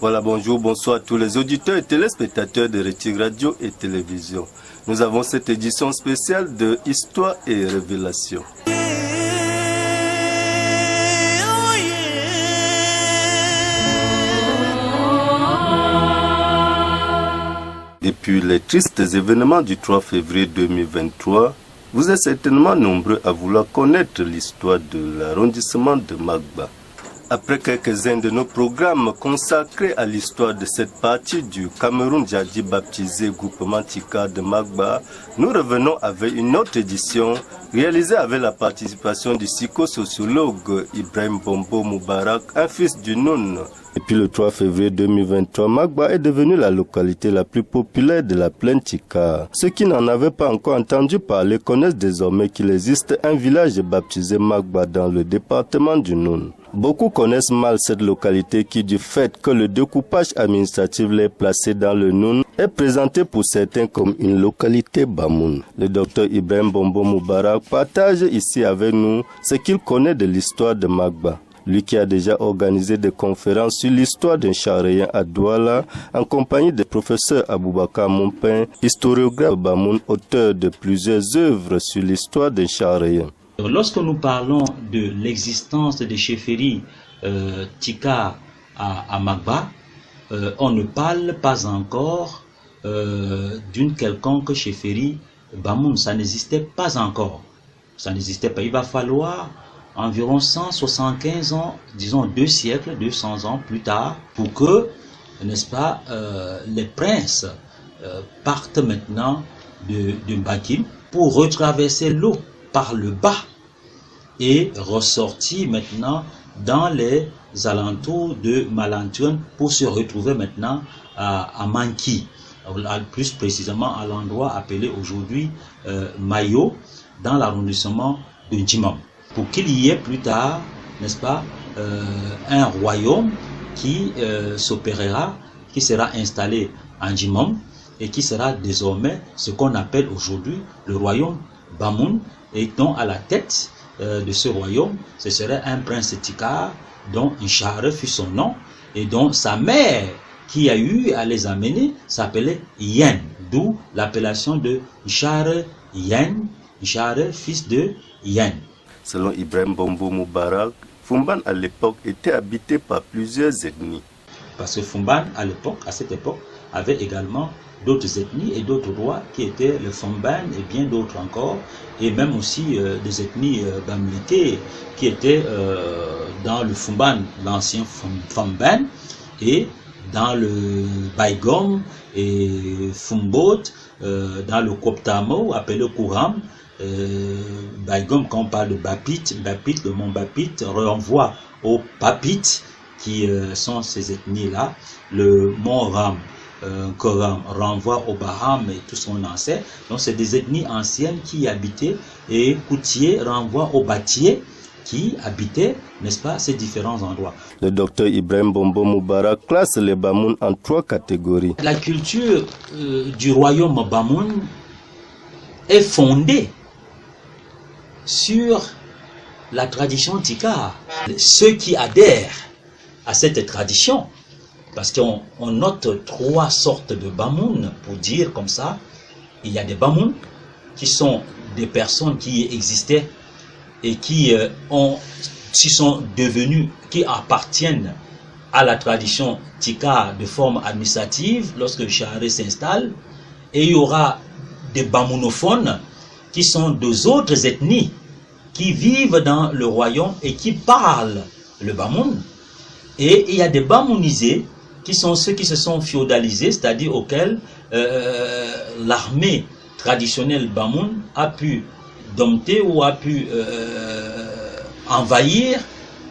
Voilà, bonjour, bonsoir à tous les auditeurs et téléspectateurs de Rétig Radio et Télévision. Nous avons cette édition spéciale de Histoire et Révélation. Depuis les tristes événements du 3 février 2023, vous êtes certainement nombreux à vouloir connaître l'histoire de l'arrondissement de Magba. Après quelques-uns de nos programmes consacrés à l'histoire de cette partie du Cameroun Djadji baptisé groupement Tika de Magba, nous revenons avec une autre édition réalisée avec la participation du psychosociologue Ibrahim Bombo Moubarak, un fils du Noun. Depuis le 3 février 2023, Magba est devenue la localité la plus populaire de la plaine Tika. Ceux qui n'en avaient pas encore entendu parler connaissent désormais qu'il existe un village baptisé Magba dans le département du Noun. Beaucoup connaissent mal cette localité qui, du fait que le découpage administratif l'est placé dans le Noun, est présenté pour certains comme une localité Bamoun. Le docteur Ibrahim Bombo Moubarak partage ici avec nous ce qu'il connaît de l'histoire de Magba. Lui qui a déjà organisé des conférences sur l'histoire d'un Charréen à Douala en compagnie du professeur Aboubakar Mompin, historiographe Bamoun, auteur de plusieurs œuvres sur l'histoire d'un Charréen. Lorsque nous parlons de l'existence des chefferies Tika à Magba, on ne parle pas encore d'une quelconque chefferie Bamoun. Ça n'existait pas encore. Ça n'existait pas. Il va falloir environ 175 ans, disons 2 siècles, 200 ans plus tard, pour que, n'est-ce pas, les princes partent maintenant de Bakim pour retraverser l'eau par le bas et ressortir maintenant dans les alentours de Malantune pour se retrouver maintenant à Manki, plus précisément à l'endroit appelé aujourd'hui Mayo, dans l'arrondissement de Djimam, pour qu'il y ait plus tard, n'est-ce pas, un royaume qui s'opérera, qui sera installé en Djimam et qui sera désormais ce qu'on appelle aujourd'hui le royaume Bamoun, et dont à la tête de ce royaume, ce serait un prince Tika dont Nchare fut son nom et dont sa mère qui a eu à les amener s'appelait Yen, d'où l'appellation de Nchare Yen, Nchare fils de Yen. Selon Ibrahim Bombo Moubarak, Fumban à l'époque était habité par plusieurs ethnies. Parce que Fumban à cette époque, avait également d'autres ethnies et d'autres rois qui étaient le Famban et bien d'autres encore, et même aussi des ethnies Bamleke qui étaient dans le Fumban, l'ancien Famban, et dans le Baigom et Fumbot, dans le Koptamo, appelé Kouram. Baigom, quand on parle de Bapit, le mont Bapit renvoie aux Papites qui sont ces ethnies-là. Le mont Ram, Koram renvoie au Baham et tout son ancêtre. Donc c'est des ethnies anciennes qui y habitaient, et Koutier renvoie aux Batier qui habitaient, n'est-ce pas, ces différents endroits. Le docteur Ibrahim Bombo Moubarak classe les Bamoun en 3 catégories. La culture du royaume Bamoun est fondée sur la tradition Tika. Ceux qui adhèrent à cette tradition, parce qu'on note 3 sortes de Bamoun, pour dire comme ça. Il y a des Bamoun qui sont des personnes qui existaient et qui sont devenus, qui appartiennent à la tradition Tika de forme administrative lorsque le Charré s'installe. Et il y aura des Bamounophones qui sont deux autres ethnies qui vivent dans le royaume et qui parlent le Bamoun. Et il y a des Bamounisés qui sont ceux qui se sont féodalisés, c'est-à-dire auxquels l'armée traditionnelle Bamoun a pu dompter ou a pu envahir,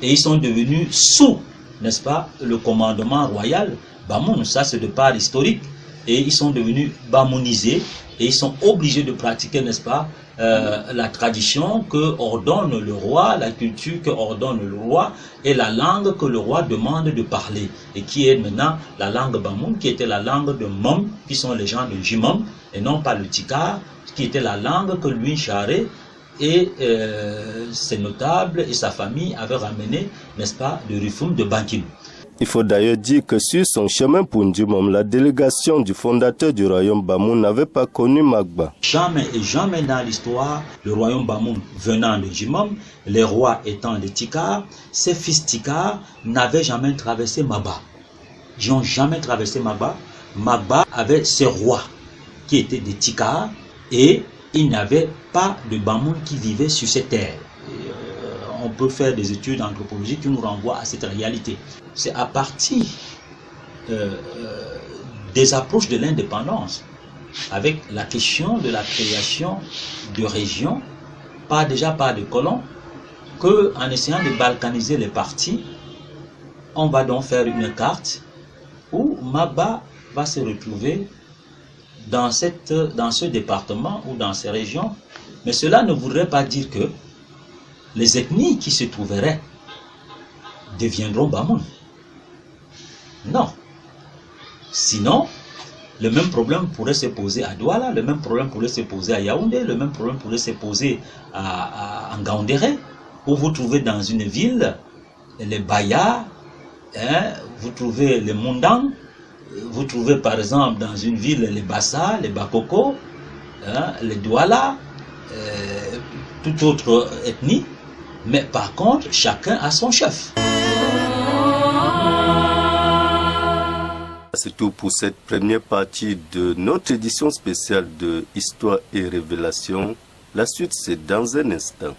et ils sont devenus sous, n'est-ce pas, le commandement royal Bamoun. Ça, c'est de part historique. Et ils sont devenus bamounisés et ils sont obligés de pratiquer, n'est-ce pas, la tradition que ordonne le roi, la culture que ordonne le roi et la langue que le roi demande de parler, et qui est maintenant la langue Bamoun, qui était la langue de Mom, qui sont les gens de Jimom, et non pas le Tika, qui était la langue que lui, Charré, et ses notables et sa famille avaient ramené, n'est-ce pas, de Rifum de Bankim. Il faut d'ailleurs dire que sur son chemin pour Ndjimom, la délégation du fondateur du royaume Bamoun n'avait pas connu Magba. Jamais et jamais dans l'histoire, le royaume Bamoun venant de Ndjimom, les rois étant des Tikar, ses fils Tikar n'avaient jamais traversé Magba. Ils n'ont jamais traversé Magba. Magba avait ses rois qui étaient des Tikar et il n'y avait pas de Bamoun qui vivait sur ces terres. On peut faire des études anthropologiques qui nous renvoient à cette réalité. C'est à partir des approches de l'indépendance, avec la question de la création de régions, déjà par des colons, qu'en essayant de balkaniser les parties, on va donc faire une carte où Magba va se retrouver dans ce département ou dans ces régions. Mais cela ne voudrait pas dire que les ethnies qui se trouveraient deviendront Bamoun. Non. Sinon, le même problème pourrait se poser à Douala, le même problème pourrait se poser à Yaoundé, le même problème pourrait se poser à Ngaoundéré, où vous trouvez dans une ville les Baya, vous trouvez les Mundang, vous trouvez par exemple dans une ville les Bassa, les Bakoko, les Douala, toute autre ethnie, mais par contre, chacun a son chef. C'est tout pour cette première partie de notre édition spéciale de Histoire et Révélation. La suite, c'est dans un instant.